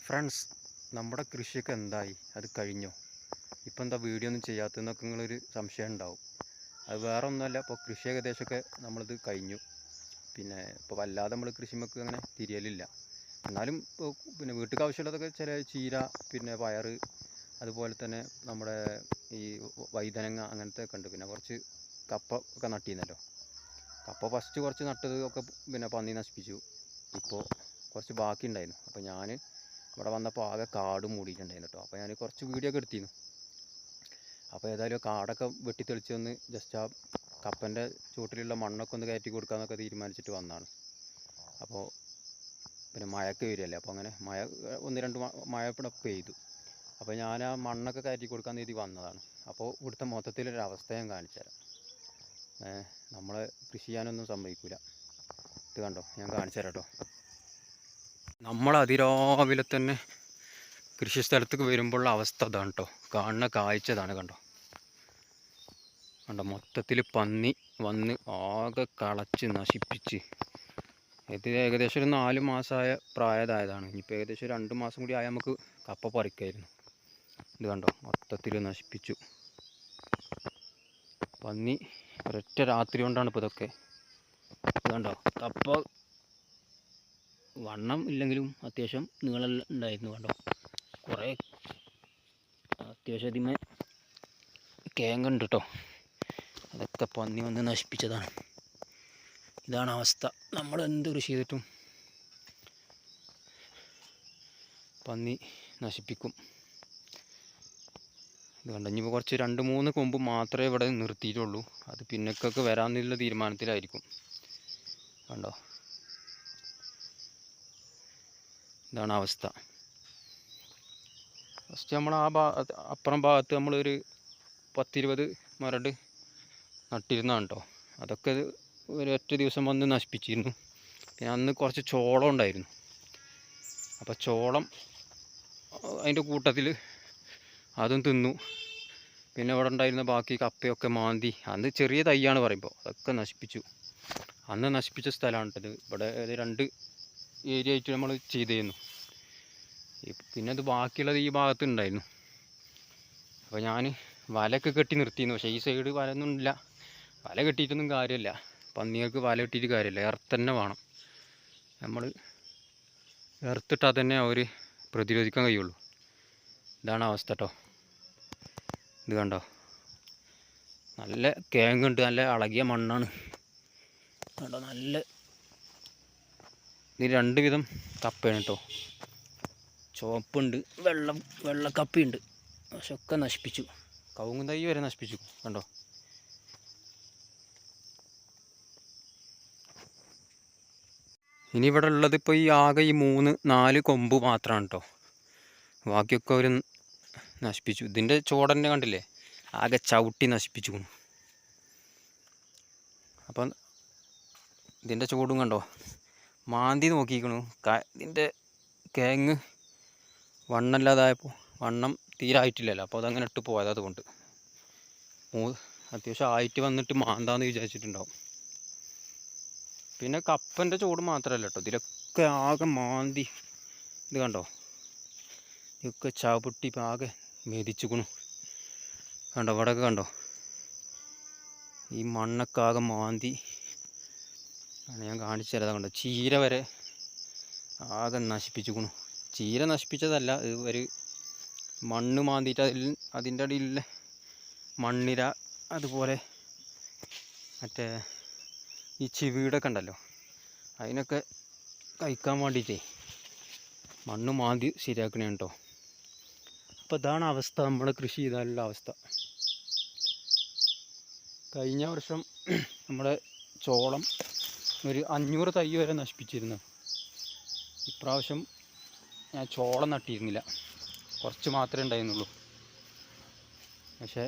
Friends, നമ്മുടെ കൃഷിയൊക്കെ എന്തായി? അത് കഴിഞ്ഞോ? ഇപ്പം എന്താ വീഡിയോ ഒന്നും ചെയ്യാത്തതെന്നൊക്കെ നിങ്ങളൊരു സംശയം ഉണ്ടാവും. അത് വേറെ ഒന്നുമല്ല, ഇപ്പോൾ കൃഷി ഏകദേശമൊക്കെ നമ്മളിത് കഴിഞ്ഞു. പിന്നെ ഇപ്പോൾ വല്ലാതെ നമ്മൾ കൃഷിമൊക്കെ അങ്ങനെ തിരിയലില്ല. എന്നാലും ഇപ്പോൾ പിന്നെ വീട്ടിലേക്ക് ആവശ്യമുള്ളതൊക്കെ ചില ചീര, പിന്നെ പയർ, അതുപോലെ തന്നെ നമ്മുടെ ഈ വഴുതനങ്ങ അങ്ങനത്തെ ഒക്കെ ഉണ്ട്. പിന്നെ കുറച്ച് കപ്പ ഒക്കെ നട്ടിരുന്നല്ലോ. കപ്പ ഫസ്റ്റ് കുറച്ച് നട്ടത് ഒക്കെ പിന്നെ പന്നി നശിപ്പിച്ചു. ഇപ്പോൾ കുറച്ച് ബാക്കി ഉണ്ടായിരുന്നു. അപ്പോൾ ഞാൻ ഇവിടെ വന്നപ്പോൾ ആകെ കാട് മൂടിയിട്ടുണ്ടായിരുന്നു കേട്ടോ. അപ്പോൾ ഞാൻ കുറച്ച് വീഡിയോ ഒക്കെ എടുത്തിരുന്നു. അപ്പോൾ ഏതായാലും കാടൊക്കെ വെട്ടിത്തെളിച്ചൊന്ന് ജസ്റ്റ് ആ കപ്പൻ്റെ ചുവട്ടിലുള്ള മണ്ണൊക്കെ ഒന്ന് കയറ്റി കൊടുക്കാമെന്നൊക്കെ തീരുമാനിച്ചിട്ട് വന്നതാണ്. അപ്പോൾ പിന്നെ മഴയൊക്കെ വരികയല്ലേ, അപ്പോൾ അങ്ങനെ ഒന്ന് രണ്ട് മഴ ഇവിടെ പെയ്തു. അപ്പോൾ ഞാൻ ആ മണ്ണൊക്കെ കയറ്റി കൊടുക്കാൻ വേണ്ടി വന്നതാണ്. അപ്പോൾ ഇവിടുത്തെ മൊത്തത്തിലൊരവസ്ഥ ഞാൻ കാണിച്ചു തരാം. നമ്മളെ കൃഷി ചെയ്യാനൊന്നും സമ്മതിക്കില്ല. ഇത് കണ്ടോ, ഞാൻ കാണിച്ചു തരാം കേട്ടോ. നമ്മൾ അതിരാവിലെ തന്നെ കൃഷി സ്ഥലത്തേക്ക് വരുമ്പോഴുള്ള അവസ്ഥ അതാണ് കേട്ടോ. കാണുന്ന കാഴ്ച ഇതാണ്. കണ്ടോ മൊത്തത്തിൽ പന്നി വന്ന് ആകെ കളച്ച് നശിപ്പിച്ച്. ഇത് ഏകദേശം ഒരു 4 മാസമായ പ്രായമായതാണ്. ഇനിയിപ്പോൾ ഏകദേശം 2 മാസം കൂടി ആയാൽ നമുക്ക് കപ്പ പറിക്കായിരുന്നു. ഇത് കണ്ടോ, മൊത്തത്തിൽ നശിപ്പിച്ചു. പന്നി ഒരൊറ്റ രാത്രി കൊണ്ടാണ് ഇപ്പോൾ ഇതൊക്കെ. ഇത് കണ്ടോ, കപ്പ വണ്ണം ഇല്ലെങ്കിലും അത്യാവശ്യം നീളം ഉണ്ടായിരുന്നു. കണ്ടോ, കുറേ അത്യാവശ്യം അതിന്മേൽ കേങ്ങുണ്ട് കേട്ടോ. അതൊക്കെ പന്നി വന്ന് നശിപ്പിച്ചതാണ്. ഇതാണ് അവസ്ഥ. നമ്മൾ എന്ത് കൃഷി ചെയ്തിട്ടും പന്നി നശിപ്പിക്കും. ഇത് കണ്ടോ, ഇനിയിപ്പോൾ കുറച്ച് 2-3 കൊമ്പ് മാത്രമേ ഇവിടെ നിർത്തിയിട്ടുള്ളൂ. അത് പിന്നൊക്കെ വരാമെന്നുള്ള തീരുമാനത്തിലായിരിക്കും. കണ്ടോ, ഇതാണ് അവസ്ഥ. ഫസ്റ്റ് നമ്മൾ ആ അപ്പുറം ഭാഗത്ത് നമ്മളൊരു 10-20 മരട് നട്ടിരുന്നതാണ് കേട്ടോ. അതൊക്കെ ഒരൊറ്റ ദിവസം വന്ന് നശിപ്പിച്ചിരുന്നു. പിന്നെ അന്ന് കുറച്ച് ചോളം ഉണ്ടായിരുന്നു. അപ്പോൾ ചോളം അതിൻ്റെ കൂട്ടത്തിൽ അതും തിന്നു. പിന്നെ ഇവിടെ ഉണ്ടായിരുന്ന ബാക്കി കപ്പയൊക്കെ മാന്തി, അന്ന് ചെറിയ തൈയാണ് പറയുമ്പോൾ അതൊക്കെ നശിപ്പിച്ചു. അന്ന് നശിപ്പിച്ച സ്ഥലമാണ് കേട്ടത്. ഇവിടെ 2 ഏരിയ ആയിട്ട് നമ്മൾ ചെയ്തിരുന്നു. പിന്നെ അത് ബാക്കിയുള്ളത് ഈ ഭാഗത്ത് ഉണ്ടായിരുന്നു. അപ്പോൾ ഞാൻ വലയൊക്കെ കെട്ടി നിർത്തിയിരുന്നു. പക്ഷേ ഈ സൈഡ് വലയൊന്നും ഇല്ല. വല കെട്ടിയിട്ടൊന്നും കാര്യമില്ല. പന്നികൾക്ക് വല കെട്ടിയിട്ട് കാര്യമില്ല. എർത്തന്നെ വേണം. നമ്മൾ എർത്തിട്ടാൽ തന്നെ അവർ പ്രതിരോധിക്കാൻ കഴിയുള്ളൂ. ഇതാണ് അവസ്ഥ കേട്ടോ. ഇത് കണ്ടോ, നല്ല കേങ്ങുണ്ട്, നല്ല ഇളകിയ മണ്ണാണ് കേട്ടോ. നല്ല ഇത് 2 വിധം കപ്പയാണ് കേട്ടോ. ചുവപ്പുണ്ട്, വെള്ളക്കപ്പയുണ്ട്. പക്ഷെ ഒക്കെ നശിപ്പിച്ചു. കവുങ്ങ് തൈ വരെ നശിപ്പിച്ചു. കണ്ടോ, ഇനി ഇവിടെ ഉള്ളത് ഇപ്പോൾ ഈ ആകെ ഈ 3-4 കൊമ്പ് മാത്രമാണ് കേട്ടോ. ബാക്കിയൊക്കെ അവർ നശിപ്പിച്ചു. ഇതിൻ്റെ ചോടന്നെ കണ്ടില്ലേ, ആകെ ചവിട്ടി നശിപ്പിച്ചു. അപ്പം ഇതിൻ്റെ ചൂടും കണ്ടോ, മാന്തി നോക്കിക്കണു. ഇതിൻ്റെ കേങ്ങ് വണ്ണമില്ലാതായപ്പോൾ, വണ്ണം തീരായിട്ടില്ലല്ലോ, അപ്പോൾ അതങ്ങനെ ഇട്ട് പോയത്. അതുകൊണ്ട് അത്യാവശ്യം ആയിട്ട് വന്നിട്ട് മാന്താന്ന് വിചാരിച്ചിട്ടുണ്ടാവും. പിന്നെ കപ്പൻ്റെ ചൂട് മാത്രമല്ല കേട്ടോ, ഇതിലൊക്കെ ആകെ മാന്തി. ഇത് കണ്ടോ, ഇതൊക്കെ ചവിട്ടി ഇപ്പം ആകെ മെതിച്ചുക്കണു. കണ്ടോ, ഇവിടെയൊക്കെ കണ്ടോ, ഈ മണ്ണൊക്കെ ആകെ മാന്തി ആണ്. ഞാൻ കാണിച്ചു തരാം. കണ്ടോ, ചീര വരെ ആകെ നശിപ്പിച്ചുക്കണു. ചീര നശിപ്പിച്ചതല്ല, ഇത് ഒരു മണ്ണ് മാന്തിയിട്ട് അതിൻ്റെ അടിയിലുള്ള മണ്ണിര, അതുപോലെ മറ്റേ ഈ ചിവീടൊക്കെ ഉണ്ടല്ലോ, അതിനൊക്കെ കഴിക്കാൻ വേണ്ടിയിട്ടേ മണ്ണ് മാന്തി ശരിയാക്കണേ കേട്ടോ. അപ്പോൾ ഇതാണ് അവസ്ഥ, നമ്മൾ കൃഷി ചെയ്താലുള്ള അവസ്ഥ. കഴിഞ്ഞ വർഷം നമ്മുടെ ചോളം ഒരു 500 തൈ വരെ നശിപ്പിച്ചിരുന്നു. ഇപ്രാവശ്യം ഞാൻ ചോളം നട്ടിരുന്നില്ല, കുറച്ച് മാത്രമേ ഉണ്ടായിരുന്നുള്ളൂ. പക്ഷേ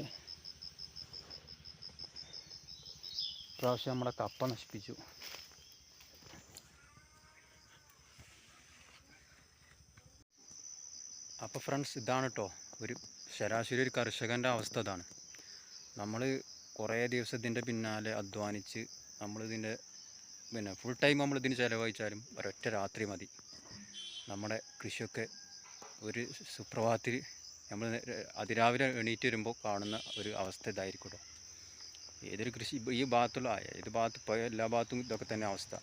ഇപ്രാവശ്യം നമ്മുടെ കപ്പ നശിപ്പിച്ചു. അപ്പോൾ ഫ്രണ്ട്സ്, ഇതാണ് കേട്ടോ ഒരു ശരാശരി ഒരു കർഷകൻ്റെ അവസ്ഥ. ഇതാണ്. നമ്മൾ കുറേ ദിവസം ഇതിൻ്റെ പിന്നാലെ അധ്വാനിച്ച് നമ്മളിതിൻ്റെ പിന്നെ ഫുൾ ടൈം നമ്മളിതിന് ചിലവഴിച്ചാലും ഒരൊറ്റ രാത്രി മതി നമ്മുടെ കൃഷിയൊക്കെ ഒരു സുപ്രഭാതത്തിൽ നമ്മൾ അതിരാവിലെ എണീറ്റ് വരുമ്പോൾ കാണുന്ന ഒരു അവസ്ഥ ഇതായിരിക്കും കേട്ടോ. ഏതൊരു കൃഷി ഈ ഭാഗത്തുള്ള ഏത് ഭാഗത്ത് പോയ എല്ലാ ഭാഗത്തും ഇതൊക്കെ തന്നെ അവസ്ഥ.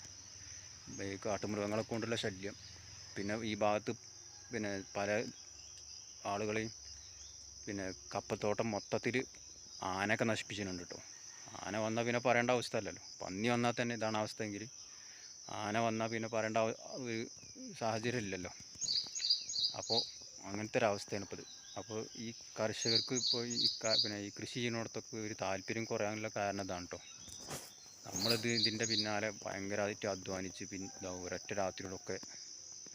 ഈ കാട്ടുമൃഗങ്ങളെ കൊണ്ടുള്ള ശല്യം, പിന്നെ ഈ ഭാഗത്ത് പിന്നെ പല ആളുകളെയും പിന്നെ കപ്പത്തോട്ടം മൊത്തത്തിൽ ആനയൊക്കെ നശിപ്പിച്ചിട്ടുണ്ട് കേട്ടോ. ആന വന്നാൽ പിന്നെ പറയേണ്ട അവസ്ഥ അല്ലല്ലോ. പന്നി വന്നാൽ തന്നെ ഇതാണ് അവസ്ഥയെങ്കിൽ ആന വന്നാൽ പിന്നെ പറയേണ്ട ഒരു സാഹചര്യം ഇല്ലല്ലോ. അപ്പോൾ അങ്ങനത്തെ ഒരു അവസ്ഥയാണ് ഇപ്പോൾ ഇത്. അപ്പോൾ ഈ കർഷകർക്ക് ഇപ്പോൾ പിന്നെ ഈ കൃഷി ചെയ്യുന്നിടത്തൊക്കെ ഒരു താല്പര്യം കുറയാനുള്ള കാരണം ഇതാണ് കേട്ടോ. ഇതിൻ്റെ പിന്നാലെ ഭയങ്കരമായിട്ട് അധ്വാനിച്ച് പിന്നെ ഒരൊറ്റ രാത്രിയോടൊക്കെ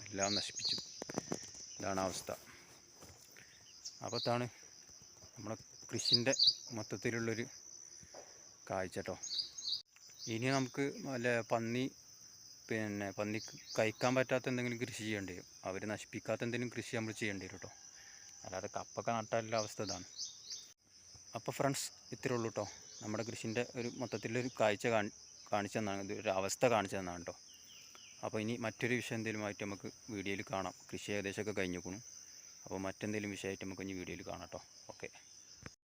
എല്ലാം നശിപ്പിച്ചു. ഇതാണ് അവസ്ഥ. അപ്പോൾ ഇതാണ് നമ്മുടെ കൃഷിൻ്റെ മൊത്തത്തിലുള്ളൊരു കാഴ്ച കേട്ടോ. ഇനി നമുക്ക് വല്ല പന്നി കഴിക്കാൻ പറ്റാത്ത എന്തെങ്കിലും കൃഷി ചെയ്യേണ്ടി വരും. അവർ നശിപ്പിക്കാത്ത എന്തെങ്കിലും കൃഷി നമ്മൾ ചെയ്യേണ്ടി വരും കേട്ടോ. അല്ലാതെ കപ്പൊക്കെ നട്ടാലുള്ള അവസ്ഥ ഇതാണ്. അപ്പോൾ ഫ്രണ്ട്സ്, ഇത്രയേ ഉള്ളൂ കേട്ടോ. നമ്മുടെ കൃഷിൻ്റെ ഒരു മൊത്തത്തിലൊരു കാഴ്ച കാണിച്ചു തന്നാണ്, ഇതൊരു അവസ്ഥ കാണിച്ചു തന്നാണ് കേട്ടോ. അപ്പോൾ ഇനി മറ്റൊരു വിഷയം എന്തെങ്കിലുമായിട്ട് നമുക്ക് വീഡിയോയിൽ കാണാം. കൃഷി ഏകദേശമൊക്കെ കഴിഞ്ഞിരിക്കുന്നു. അപ്പോൾ മറ്റെന്തെങ്കിലും വിഷയമായിട്ട് നമുക്ക് ഇനി വീഡിയോയിൽ കാണാം കേട്ടോ. ഓക്കെ.